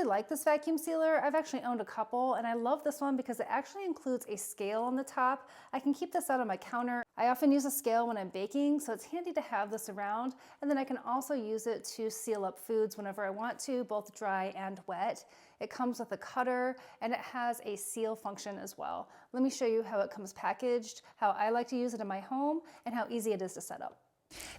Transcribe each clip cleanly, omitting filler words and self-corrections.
really like this vacuum sealer. I've actually owned a couple, and I love this one because it actually includes a scale on the top. I can keep this out on my counter. I often use a scale when I'm baking, so it's handy to have this around. And then I can also use it to seal up foods whenever I want to, both dry and wet. It comes with a cutter, and it has a seal function as well. Let me show you how it comes packaged, how I like to use it in my home, and how easy it is to set up.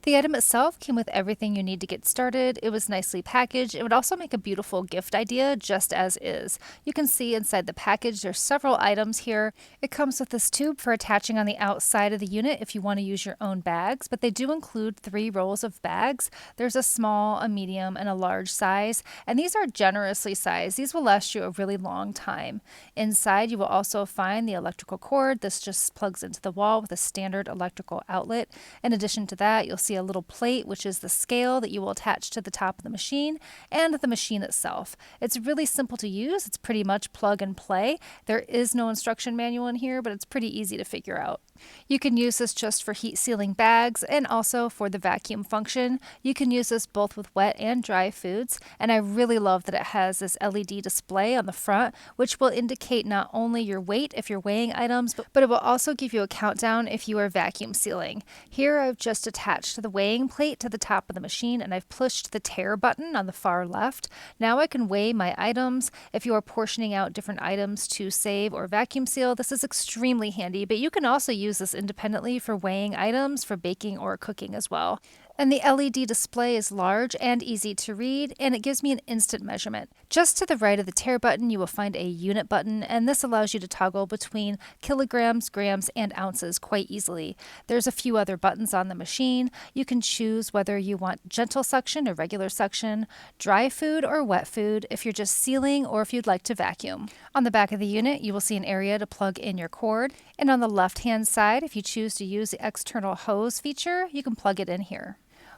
The item itself came with everything you need to get started. It was nicely packaged. It would also make a beautiful gift idea just as is. You can see inside the package there's several items here. It comes with this tube for attaching on the outside of the unit if you want to use your own bags, but they do include 3 rolls of bags. There's a small, a medium, and a large size, and these are generously sized. These will last you a really long time. Inside you will also find the electrical cord. This just plugs into the wall with a standard electrical outlet. In addition to that, you'll see a little plate, which is the scale that you will attach to the top of the machine, and the machine itself. It's really simple to use. It's pretty much plug and play. There is no instruction manual in here, but it's pretty easy to figure out. You can use this just for heat sealing bags and also for the vacuum function. You can use this both with wet and dry foods, and I really love that it has this LED display on the front, which will indicate not only your weight if you're weighing items, but it will also give you a countdown if you are vacuum sealing. Here I've just attached the weighing plate to the top of the machine, and I've pushed the tare button on the far left. Now I can weigh my items. If you are portioning out different items to save or vacuum seal, this is extremely handy, but you can also use this independently for weighing items for baking or cooking as well. And the LED display is large and easy to read, and it gives me an instant measurement. Just to the right of the tare button, you will find a unit button, and this allows you to toggle between kilograms, grams, and ounces quite easily. There's a few other buttons on the machine. You can choose whether you want gentle suction or regular suction, dry food or wet food, if you're just sealing or if you'd like to vacuum. On the back of the unit, you will see an area to plug in your cord, and on the left-hand side, if you choose to use the external hose feature, you can plug it in here.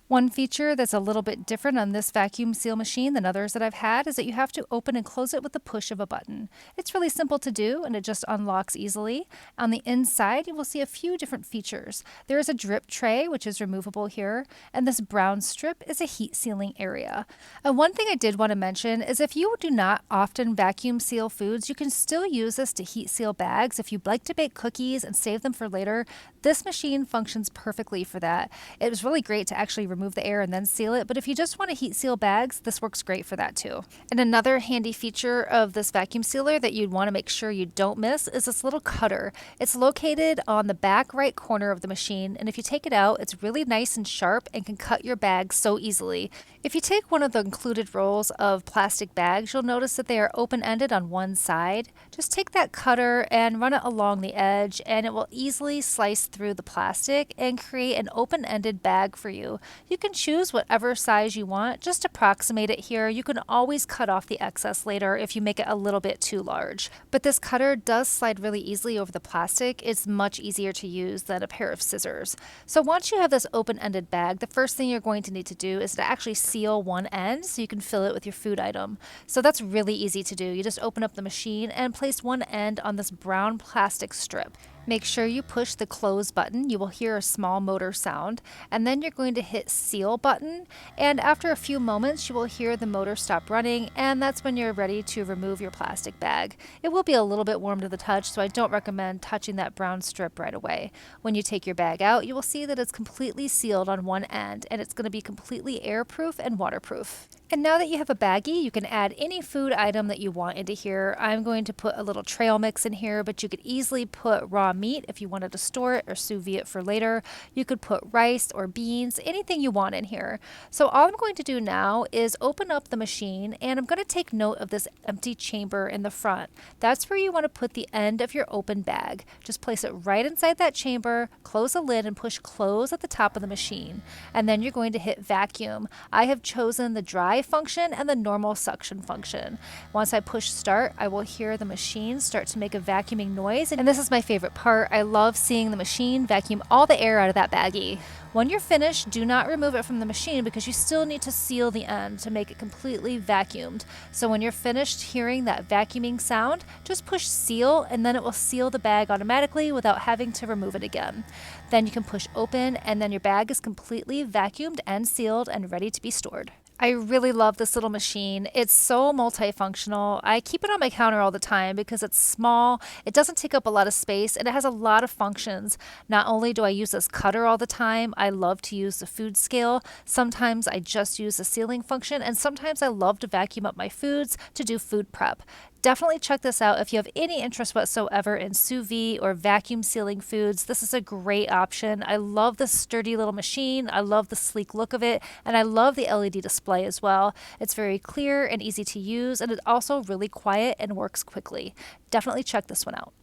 One feature that's a little bit different on this vacuum seal machine than others that I've had is that you have to open and close it with the push of a button. It's really simple to do, and it just unlocks easily. On the inside, you will see a few different features. There is a drip tray, which is removable here, and this brown strip is a heat sealing area. And one thing I did want to mention is if you do not often vacuum seal foods, you can still use this to heat seal bags. If you'd like to bake cookies and save them for later, this machine functions perfectly for that. It was really great to actually remove the air and then seal it, but if you just want to heat seal bags, this works great for that too. And another handy feature of this vacuum sealer that you'd want to make sure you don't miss is this little cutter. It's located on the back right corner of the machine, and if you take it out, it's really nice and sharp and can cut your bag so easily. If you take one of the included rolls of plastic bags, you'll notice that they are open-ended on one side. Just take that cutter and run it along the edge, and it will easily slice through the plastic and create an open-ended bag for you. You can choose whatever size you want. Just approximate it here. You can always cut off the excess later if you make it a little bit too large. But this cutter does slide really easily over the plastic. It's much easier to use than a pair of scissors. So once you have this open-ended bag, the first thing you're going to need to do is to actually seal one end so you can fill it with your food item. So that's really easy to do. You just open up the machine and place one end on this brown plastic strip. Make sure you push the close button. You will hear a small motor sound, and then you're going to hit seal button, and after a few moments you will hear the motor stop running, and that's when you're ready to remove your plastic bag. It will be a little bit warm to the touch, so I don't recommend touching that brown strip right away. When you take your bag out, you will see that it's completely sealed on one end, and it's going to be completely airproof and waterproof. And now that you have a baggie, you can add any food item that you want into here. I'm going to put a little trail mix in here, but you could easily put raw meat if you wanted to store it or sous vide it for later. You could put rice or beans, anything you want in here. So all I'm going to do now is open up the machine, and I'm going to take note of this empty chamber in the front. That's where you want to put the end of your open bag. Just place it right inside that chamber, close the lid, and push close at the top of the machine. And then you're going to hit vacuum. I have chosen the dry function and the normal suction function. Once I push start, I will hear the machine start to make a vacuuming noise, and this is my favorite part. I love seeing the machine vacuum all the air out of that baggie. When you're finished, do not remove it from the machine because you still need to seal the end to make it completely vacuumed. So when you're finished hearing that vacuuming sound, just push seal, and then it will seal the bag automatically without having to remove it again. Then you can push open, and then your bag is completely vacuumed and sealed and ready to be stored. I really love this little machine. It's so multifunctional. I keep it on my counter all the time because it's small, it doesn't take up a lot of space, and it has a lot of functions. Not only do I use this cutter all the time, I love to use the food scale. Sometimes I just use the sealing function, and sometimes I love to vacuum up my foods to do food prep. Definitely check this out if you have any interest whatsoever in sous vide or vacuum sealing foods. This is a great option. I love this sturdy little machine. I love the sleek look of it, and I love the LED display as well. It's very clear and easy to use, and it's also really quiet and works quickly. Definitely check this one out.